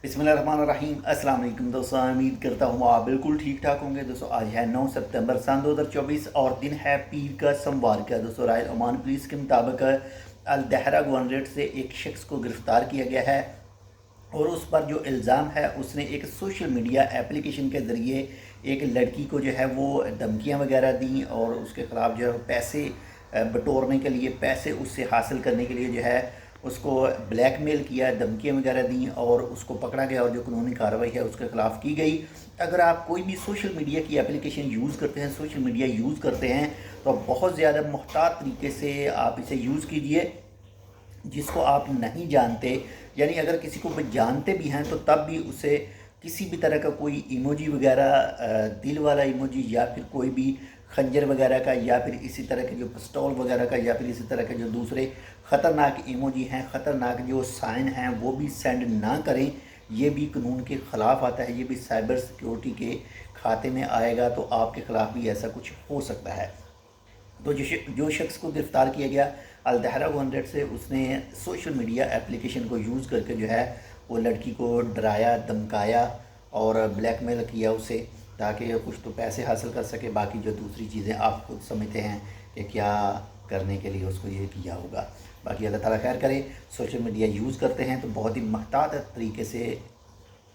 बिस्मिल्लाहिर्रहमानिर्रहीम। अस्सलाम वालेकुम दोस्तों, उम्मीद करता हूँ आप बिल्कुल ठीक ठाक होंगे। दोस्तों आज है 9 सितंबर सन 2024 और दिन है पीर का सोमवार का। दोस्तों राय ओमान पुलिस के मुताबिक अल दहरा गवर्नरेट से एक शख्स को गिरफ़्तार किया गया है और उस पर जो इल्ज़ाम है उसने एक सोशल मीडिया एप्लीकेशन के ज़रिए एक लड़की को जो है वो धमकियाँ वगैरह दी और उसके ख़िलाफ़ जो है पैसे बटोरने के लिए, पैसे उससे हासिल करने के लिए जो है उसको ब्लैकमेल किया, धमकियाँ वगैरह दी और उसको पकड़ा गया और जो कानूनी कार्रवाई है उसके ख़िलाफ़ की गई। अगर आप कोई भी सोशल मीडिया की एप्लीकेशन यूज़ करते हैं, सोशल मीडिया यूज़ करते हैं, तो बहुत ज़्यादा मुहतात तरीके से आप इसे यूज़ कीजिए। जिसको आप नहीं जानते, यानी अगर किसी को जानते भी हैं तो तब भी उसे किसी भी तरह का कोई इमोजी वगैरह, दिल वाला इमोजी या फिर कोई भी खंजर वगैरह का या फिर इसी तरह के जो पिस्तौल वगैरह का या फिर इसी तरह के जो दूसरे ख़तरनाक इमोजी हैं, ख़तरनाक जो साइन हैं, वो भी सेंड ना करें। ये भी कानून के ख़िलाफ़ आता है, ये भी साइबर सिक्योरिटी के खाते में आएगा, तो आपके ख़िलाफ़ भी ऐसा कुछ हो सकता है। तो जो शख्स को गिरफ़्तार किया गया अल दहरा गवर्नरेट से, उसने सोशल मीडिया एप्लीकेशन को यूज़ करके जो है वो लड़की को डराया, धमकाया और ब्लैकमेल किया उसे, ताकि कुछ तो पैसे हासिल कर सके। बाकी जो दूसरी चीज़ें आप खुद समझते हैं कि क्या करने के लिए उसको ये किया होगा। बाकी अल्लाह ताला खैर करे। सोशल मीडिया यूज़ करते हैं तो बहुत ही मुहतात तरीके से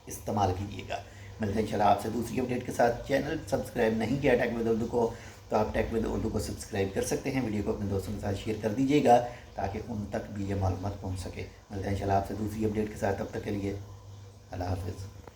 इस्तेमाल कीजिएगा। मिलते हैं इंशाल्लाह आपसे दूसरी अपडेट के साथ। चैनल सब्सक्राइब नहीं किया टेक विद उर्दू को, तो आप टेक विद उर्दू को सब्सक्राइब कर सकते हैं। वीडियो को अपने दोस्तों के साथ शेयर कर दीजिएगा ताकि उन तक भी ये मालूमात पहुँच सके। मिलते हैं इंशाल्लाह आपसे दूसरी अपडेट के साथ। तब तक के लिए अल्लाह हाफ़िज़।